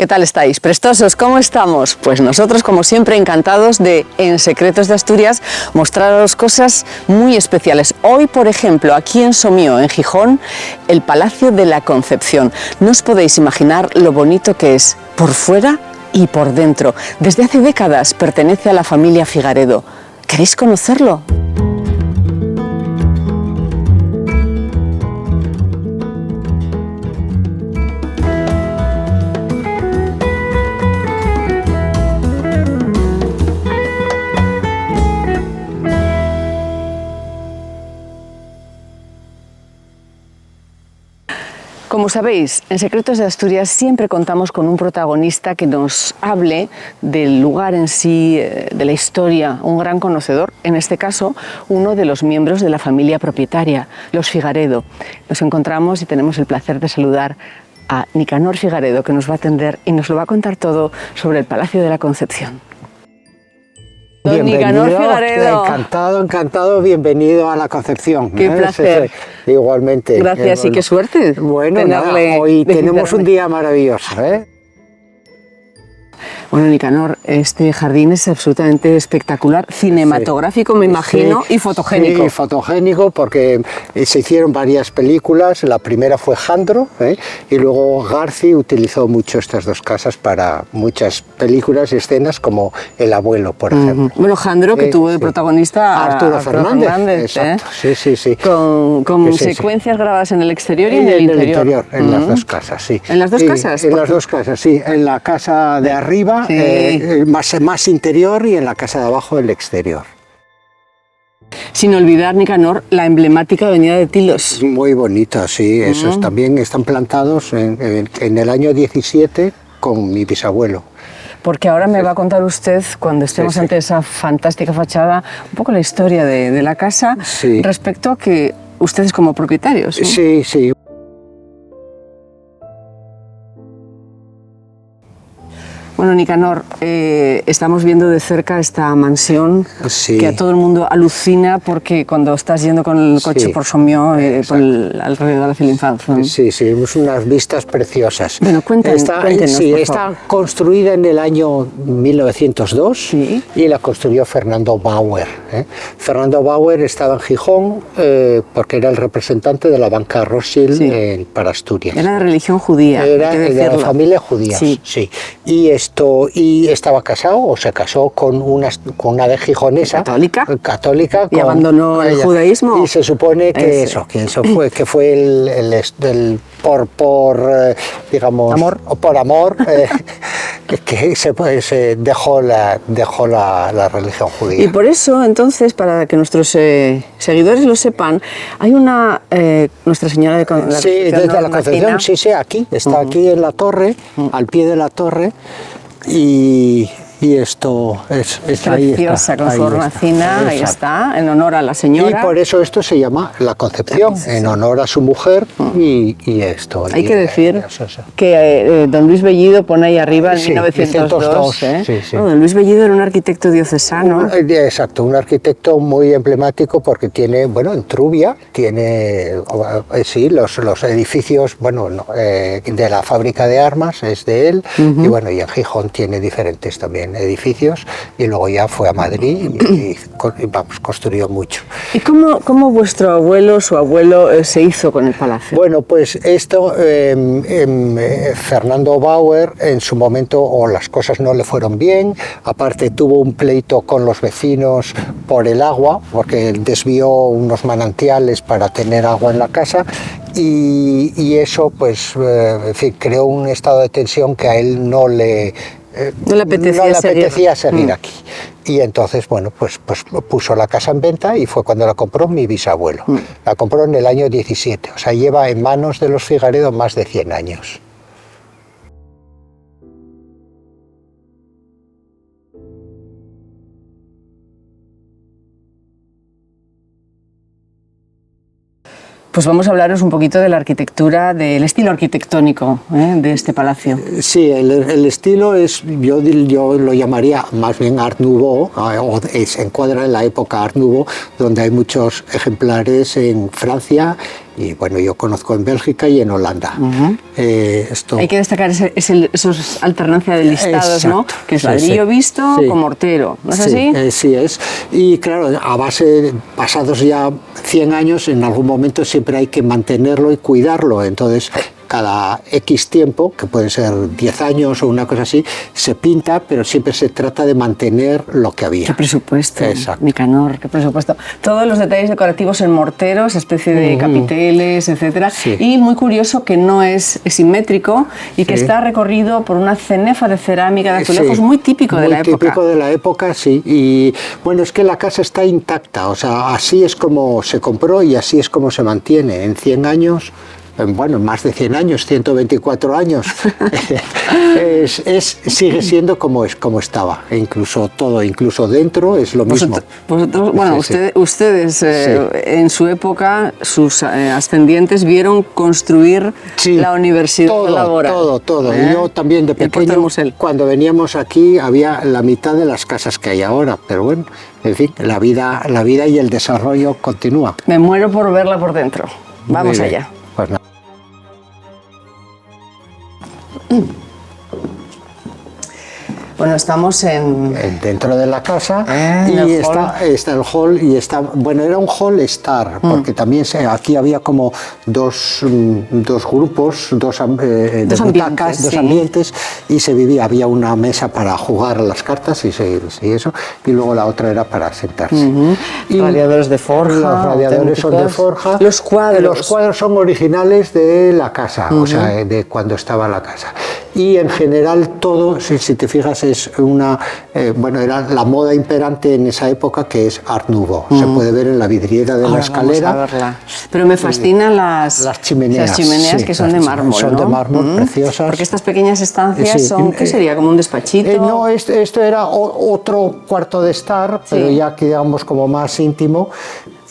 ¿Qué tal estáis? ¿Prestosos? ¿Cómo estamos? Pues nosotros, como siempre, encantados de, en Secretos de Asturias, mostraros cosas muy especiales. Hoy, por ejemplo, aquí en Somío, en Gijón, el Palacio de la Concepción. No os podéis imaginar lo bonito que es, por fuera y por dentro. Desde hace décadas pertenece a la familia Figaredo. ¿Queréis conocerlo? Como sabéis, en Secretos de Asturias siempre contamos con un protagonista que nos hable del lugar en sí, de la historia, un gran conocedor, en este caso uno de los miembros de la familia propietaria, los Figaredo. Nos encontramos y tenemos el placer de saludar a Nicanor Figaredo, que nos va a atender y nos lo va a contar todo sobre el Palacio de la Concepción. Don Nicanor Figaredo. Encantado, bienvenido a la Concepción. Qué placer. Sí, igualmente. Gracias y qué suerte. Bueno, nada, hoy tenemos un día maravilloso, ¿eh? Bueno, Nicanor, este jardín es absolutamente espectacular, cinematográfico, me imagino, sí, y fotogénico. Sí, fotogénico, porque se hicieron varias películas. La primera fue Jandro, y luego Garci utilizó mucho estas dos casas para muchas películas y escenas, como El abuelo, por ejemplo. Bueno, Jandro, que tuvo de protagonista a Arturo Fernández. Exacto, sí. Con secuencias grabadas en el exterior y en el interior. En las dos casas, sí. ¿En las dos casas? En las dos casas, sí. En la casa de arriba, sí. Más interior, y en la casa de abajo, el exterior. Sin olvidar, Nicanor, la emblemática avenida de Tilos. Muy bonito, sí. Esos también están plantados en el año 17 con mi bisabuelo. Porque ahora me va a contar usted, cuando estemos ante esa fantástica fachada, un poco la historia de la casa, respecto a que ustedes como propietarios, ¿no? Sí. Bueno, Nicanor, estamos viendo de cerca esta mansión que a todo el mundo alucina, porque cuando estás yendo con el coche por Somío, alrededor hacia el Infanzón. Sí, es unas vistas preciosas. Bueno, cuéntenos, por favor. Está construida en el año 1902 y la construyó Fernando Bauer. Fernando Bauer estaba en Gijón porque era el representante de la banca Rothschild para Asturias. Era de religión judía. Era de la familia judía, sí. Y estaba casado, o se casó con una de gijonesa. Católica. Y abandonó el judaísmo. Y se supone que que fue por amor, que se dejó la religión judía. Y por eso, entonces, para que nuestros seguidores lo sepan, hay una Nuestra Señora de la Concepción. Sí, desde la Concepción, aquí, está aquí en la torre, al pie de la torre, y esto es preciosa, con su hornacina, ahí está, en honor a la señora. Y por eso esto se llama La Concepción, en honor a su mujer, y esto. Hay que decir que don Luis Bellido pone ahí arriba en 1902. Don Luis Bellido era un arquitecto diocesano. Exacto, un arquitecto muy emblemático, porque tiene, en Trubia, tiene los edificios, de la fábrica de armas, es de él, y en Gijón tiene diferentes también edificios, y luego ya fue a Madrid y construyó mucho. ¿Y cómo su abuelo, se hizo con el palacio? Bueno, pues esto, Fernando Bauer, en su momento, las cosas no le fueron bien, aparte tuvo un pleito con los vecinos por el agua, porque desvió unos manantiales para tener agua en la casa, y eso, creó un estado de tensión que a él no le apetecía seguir aquí. Y entonces, puso la casa en venta, y fue cuando la compró mi bisabuelo. La compró en el año 17, o sea, lleva en manos de los Figaredo más de 100 años. Pues vamos a hablaros un poquito de la arquitectura, del estilo arquitectónico de este palacio. Sí, el estilo es, yo lo llamaría más bien Art Nouveau, se encuadra en la época Art Nouveau, donde hay muchos ejemplares en Francia Y bueno, yo conozco en Bélgica y en Holanda. Hay que destacar esos alternancia de listados, ¿no? Que es ladrillo visto con mortero, ¿no es así? Sí es. Y claro, a base, pasados ya 100 años, en algún momento siempre hay que mantenerlo y cuidarlo. Entonces, cada X tiempo, que puede ser 10 años o una cosa así, se pinta, pero siempre se trata de mantener lo que había. Qué presupuesto, Nicanor, qué presupuesto. Todos los detalles decorativos en morteros, especie de capiteles, etcétera. Y muy curioso que no es simétrico y que está recorrido por una cenefa de cerámica de azulejos muy típico de la época. Muy típico de la época, sí. Y bueno, es que la casa está intacta, o sea, así es como se compró y así es como se mantiene. En 100 años... Bueno, más de 100 años, 124 años, sigue siendo como estaba, e incluso todo, incluso dentro es lo mismo. Ustedes en su época, sus ascendientes vieron construir la Universidad de Labora. Todo. Y yo también de pequeño, cuando veníamos aquí, había la mitad de las casas que hay ahora, pero bueno, en fin, la vida y el desarrollo continúa. Me muero por verla por dentro. Vamos allá. Pues nada. Bueno, estamos dentro de la casa y está el hall y está, bueno, era un hall estar, porque también aquí había como dos grupos, dos butacas, dos ambientes, y se vivía, había una mesa para jugar a las cartas y eso, y luego la otra era para sentarse. Y radiadores de forja. Los radiadores son de forja. Los cuadros son originales de la casa, o sea, de cuando estaba la casa. Y en general todo, si te fijas, es era la moda imperante en esa época, que es Art Nouveau. Se puede ver en la vidriera de la escalera. Vamos a verla. Pero me fascinan las chimeneas que son de mármol. Son de mármol, preciosas. Porque estas pequeñas estancias son, ¿qué sería? ¿Como un despachito? No, esto era otro cuarto de estar, pero ya digamos como más íntimo.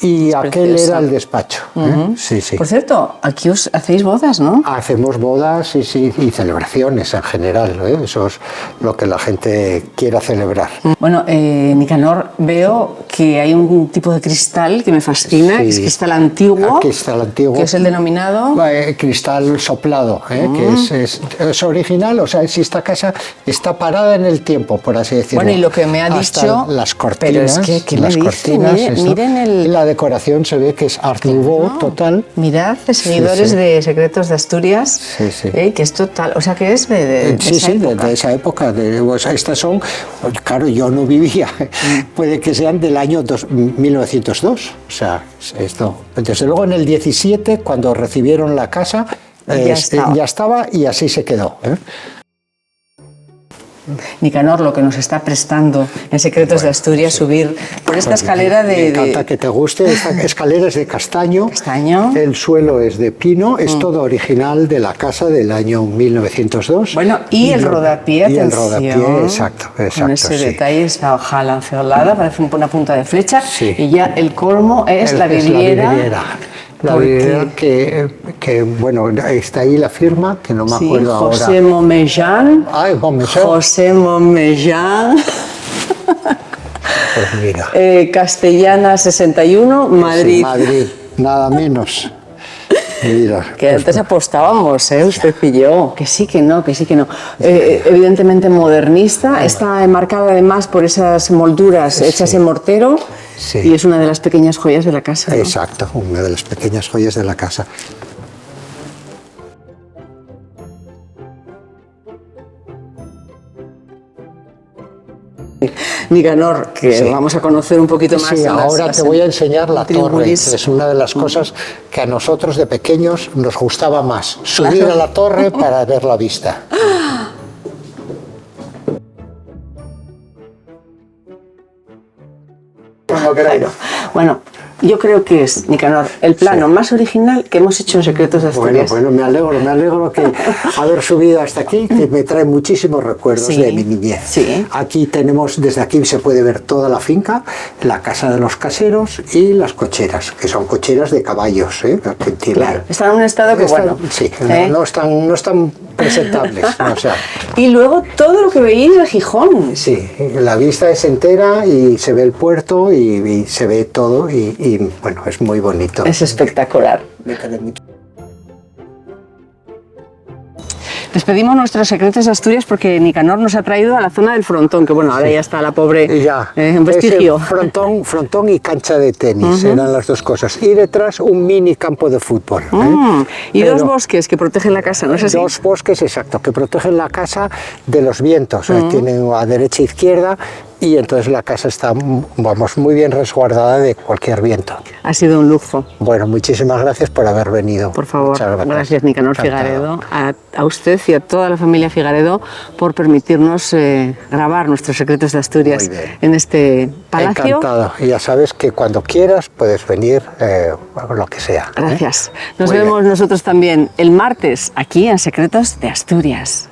Y aquel era el despacho. Por cierto, aquí os hacéis bodas, ¿no? Hacemos bodas y celebraciones en general, ¿eh? Eso es lo que la gente quiera celebrar. Bueno, Nicanor, veo que hay un tipo de cristal que me fascina, que es cristal antiguo. Cristal antiguo. Que es el denominado... Cristal soplado, que es original, o sea, si esta casa está parada en el tiempo, por así decirlo. Bueno, y lo que me ha dicho... Las cortinas. Pero es que, ¿qué me dice? Miren la decoración se ve que es Art Nouveau total. Mirad, seguidores de Secretos de Asturias, que es total, o sea que es de esa época. Estas son, claro, yo no vivía, puede que sean del año 1902, o sea, esto. Desde luego en el 17, cuando recibieron la casa, ya estaba y así se quedó. Nicanor, lo que nos está prestando en Secretos de Asturias, subir por esta escalera de... Me encanta que te guste. Esta escalera es de castaño. El suelo es de pino. Es todo original de la casa del año 1902. Bueno, y el rodapié, atención. Y el rodapié, exacto. Con ese detalle, esa hoja lanceolada, parece una punta de flecha. Y ya el colmo es la vidriera. La vidriera que, bueno, está ahí la firma, que no me acuerdo ahora. José Momellán. José Momellán. Pues mira. Castellana 61, Madrid. Sí, Madrid, nada menos. Mira, que antes apostábamos, usted y yo, que sí, que no. Evidentemente modernista, está enmarcada además por esas molduras hechas en mortero. Y es una de las pequeñas joyas de la casa, ¿no? Exacto, una de las pequeñas joyas de la casa. Nicanor, que vamos a conocer un poquito más. Sí, ahora te voy a enseñar la torre. Es una de las cosas que a nosotros de pequeños nos gustaba más, subir a la torre para ver la vista. Bueno, yo creo que es, Nicanor, el plano más original que hemos hecho en Secretos de Asturias. Bueno, me alegro que haber subido hasta aquí, que me trae muchísimos recuerdos de mi niñez. Aquí tenemos, desde aquí se puede ver toda la finca, la casa de los caseros y las cocheras, que son cocheras de caballos. Claro, están en un estado que bueno. Sí, no están presentables. O sea. Y luego todo lo que veis de Gijón. Sí, la vista es entera y se ve el puerto y se ve todo y y bueno, es muy bonito. Es espectacular. Me quedé mucho. Despedimos nuestros secretos de Asturias porque Nicanor nos ha traído a la zona del frontón, que bueno, ahora ya está la pobre Ya, en vestigio. Frontón y cancha de tenis, eran las dos cosas. Y detrás un mini campo de fútbol. Y dos bosques que protegen la casa, ¿no es así? Dos bosques, exacto, que protegen la casa de los vientos. Tienen a derecha e izquierda y entonces la casa está, vamos, muy bien resguardada de cualquier viento. Ha sido un lujo. Bueno, muchísimas gracias por haber venido. Por favor, Muchas gracias Nicanor Figaredo, a usted y a toda la familia Figaredo por permitirnos grabar nuestros secretos de Asturias en este palacio. Encantado. Y ya sabes que cuando quieras puedes venir, lo que sea. Gracias. Nos vemos nosotros también el martes aquí en Secretos de Asturias.